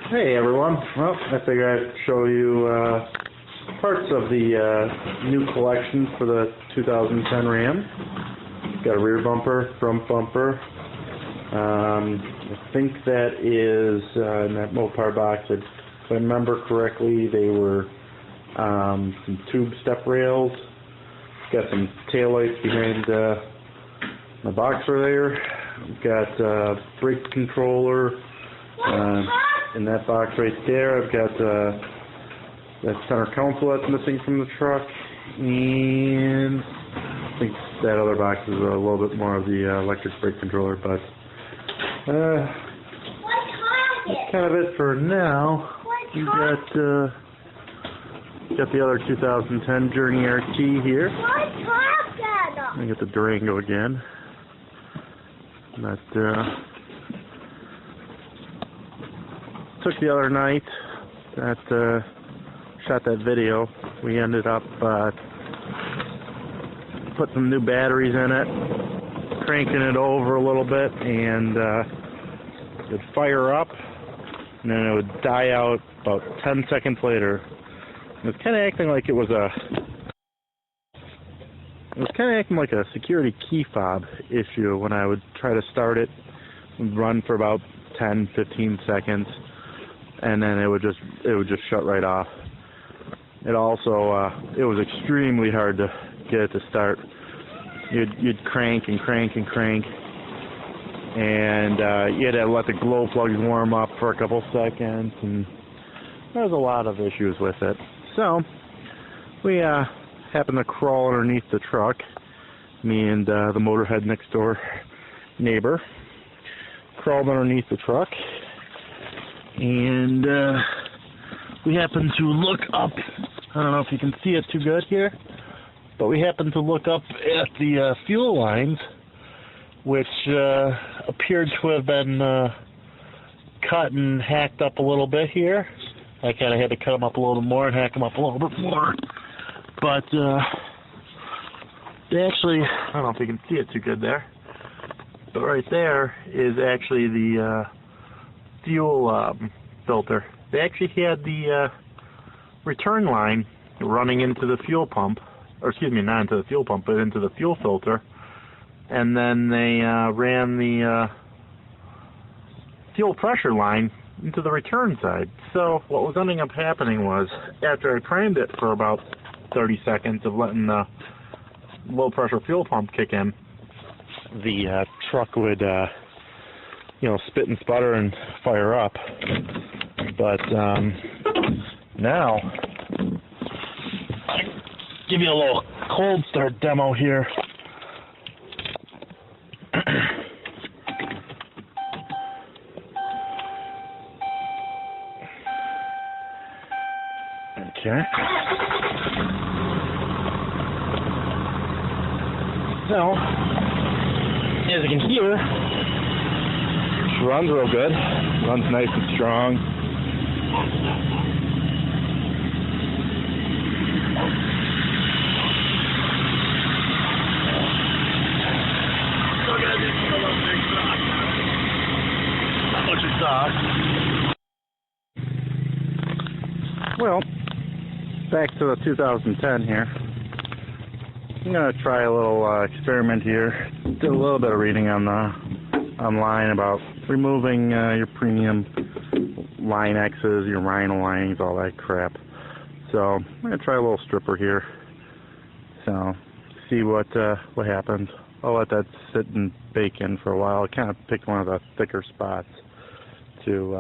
Hey everyone, well, I figured I'd show you parts of the new collection for the 2010 Ram. Got a rear bumper, front bumper. I think that is in that Mopar box. If I remember correctly, they were some tube step rails. Got some taillights behind the boxer there. Got brake controller. In that box right there, I've got that center console that's missing from the truck, and I think that other box is a little bit more of the electric brake controller, but that's kind of it for now. We got the other 2010 Journey RT here. I got the Durango again. But took the other night that shot that video. We ended up put some new batteries in it, cranking it over a little bit, and it would fire up, and then it would die out about 10 seconds later. It was kind of acting like a security key fob issue when I would try to start it, run for about 10-15 seconds, and then it would just shut right off. It also it was extremely hard to get it to start. You'd crank and crank and crank, and you had to let the glow plugs warm up for a couple seconds, and there was a lot of issues with it. So we happened to crawl underneath the truck, me and the motorhead next door neighbor crawled underneath the truck, and we happened to look up. I don't know if you can see it too good here, but we happened to look up at the fuel lines, which appeared to have been cut and hacked up a little bit here. I kind of had to cut them up a little more and hack them up a little bit more. But they actually, I don't know if you can see it too good there, but right there is actually the fuel filter. They actually had the return line running into the fuel pump, or excuse me, not into the fuel pump, but into the fuel filter, and then they ran the fuel pressure line into the return side. So what was ending up happening was, after I primed it for about 30 seconds of letting the low pressure fuel pump kick in, the truck would spit and sputter and fire up. But now I'll give you a little cold start demo here. Okay. So, as you can hear, it runs real good. Runs nice and strong. Not much exhaust. Well, back to the 2010 here. I'm going to try a little experiment here. Did a little bit of reading online about removing your premium line X's, your Rhino lines, all that crap. So I'm going to try a little stripper here. So see what happens. I'll let that sit and bake in for a while. I kind of picked one of the thicker spots to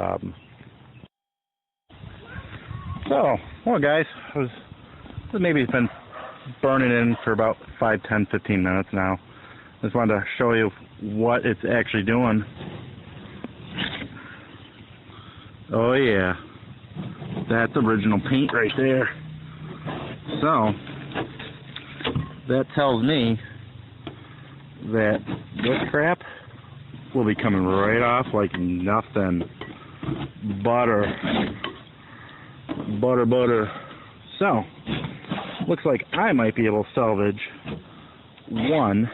well guys, maybe it's been burning in for about 5, 10, 15 minutes now. Just wanted to show you what it's actually doing. Oh yeah, that's original paint right there. So that tells me that this crap will be coming right off like nothing. Butter. So looks like I might be able to salvage one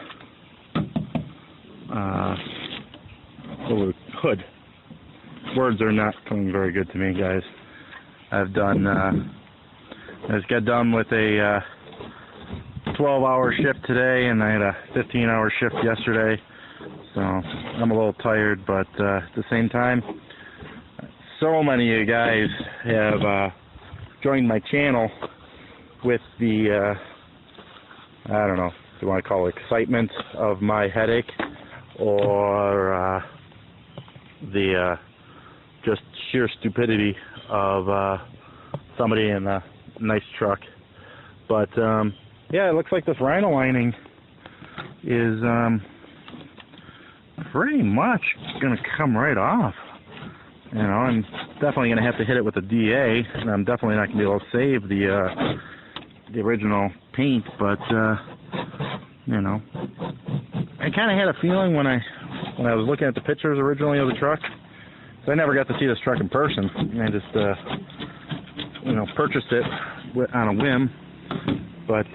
hood. words are not coming very good to me, guys. I just got done with a 12-hour shift today, and I had a 15-hour shift yesterday, so I'm a little tired, but at the same time, so many of you guys have joined my channel with the, I don't know if you want to call it excitement of my headache, or the just sheer stupidity of somebody in a nice truck. But yeah, it looks like this rhino lining is pretty much going to come right off. You know, I'm definitely going to have to hit it with a DA, and I'm definitely not going to be able to save the original paint, but you know, I kind of had a feeling when I was looking at the pictures originally of the truck. So I never got to see this truck in person. I just you know, purchased it on a whim, but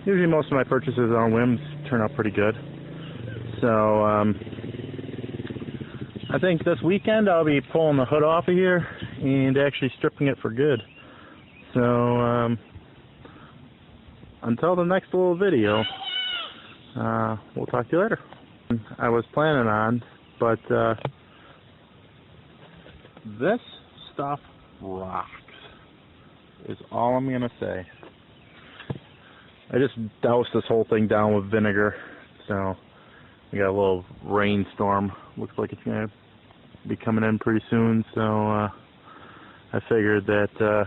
usually most of my purchases on whims turn out pretty good. So I think this weekend I'll be pulling the hood off of here and actually stripping it for good. So until the next little video, we'll talk to you later. I was planning on, but this stuff rocks, is all I'm going to say. I just doused this whole thing down with vinegar, so we got a little rainstorm. Looks like it's going to be coming in pretty soon, so I figured that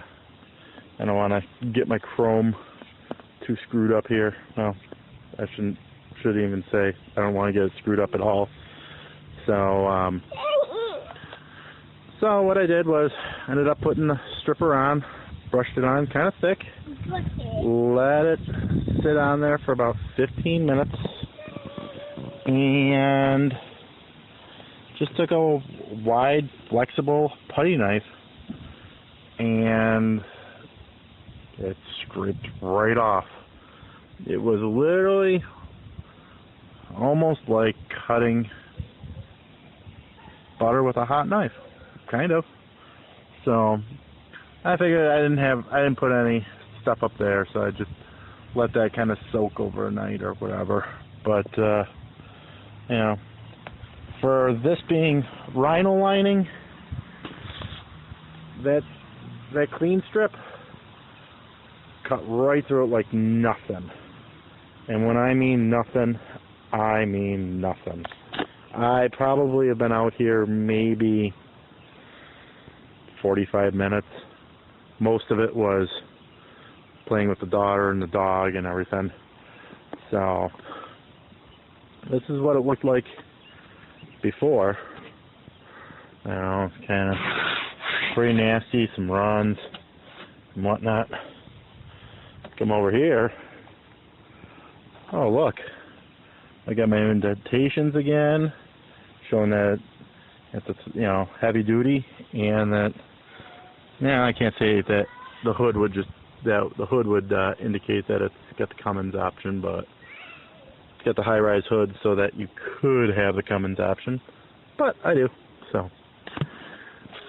I don't want to get my chrome too screwed up here. Well, I shouldn't even say I don't want to get it screwed up at all. So so what I did was ended up putting the stripper on, brushed it on kind of thick, let it sit on there for about 15 minutes, and just took a wide, flexible putty knife, and it scraped right off. It was literally almost like cutting butter with a hot knife, kind of. So I figured I didn't put any stuff up there, so I just let that kind of soak overnight or whatever. But you know, for this being rhino lining, that Kleen strip cut right through it like nothing. And when I mean nothing, I mean nothing. I probably have been out here maybe 45 minutes. Most of it was playing with the daughter and the dog and everything. So this is what it looked like before. You know, kind of pretty nasty, some runs and whatnot. Come over here. Oh, look. I got my indentations again, showing that it's, you know, heavy duty, and that, yeah, I can't say that the hood would indicate that it's got the Cummins option, but it's got the high-rise hood so that you could have the Cummins option, but I do. So,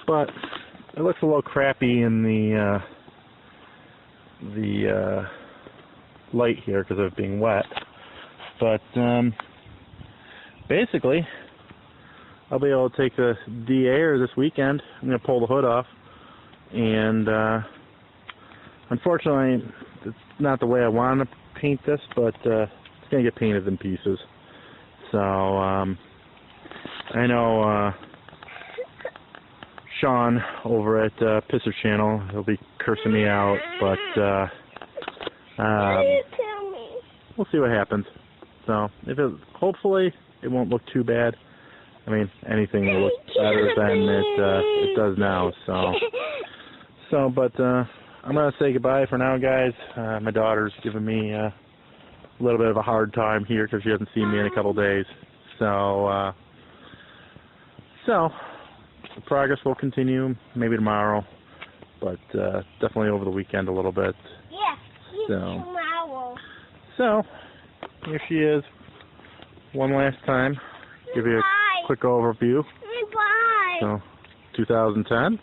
but it looks a little crappy in the light here because of it being wet. But basically, I'll be able to take the DA this weekend. I'm going to pull the hood off, and unfortunately, it's not the way I want to paint this, but it's going to get painted in pieces. So I know Sean over at Pisser Channel, he'll be cursing me out, but we'll see what happens. So hopefully it won't look too bad. I mean, anything will look better than it does now. But I'm gonna say goodbye for now, guys. My daughter's giving me a little bit of a hard time here because she hasn't seen me in a couple days. So the progress will continue, maybe tomorrow, but definitely over the weekend a little bit. Yeah, tomorrow. So here she is, one last time. Give you a quick overview. Bye. So, 2010,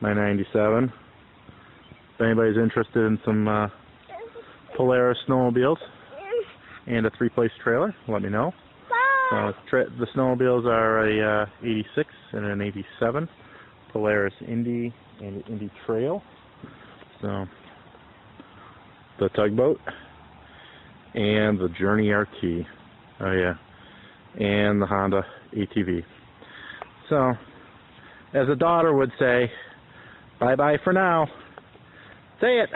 my 97. If anybody's interested in some Polaris snowmobiles and a 3-place trailer, let me know. The snowmobiles are a 86 and an 87 Polaris Indy and Indy Trail. So, the tugboat and the Journey RT. Oh yeah, and the Honda ATV. So, as a daughter would say, bye-bye for now. Say it.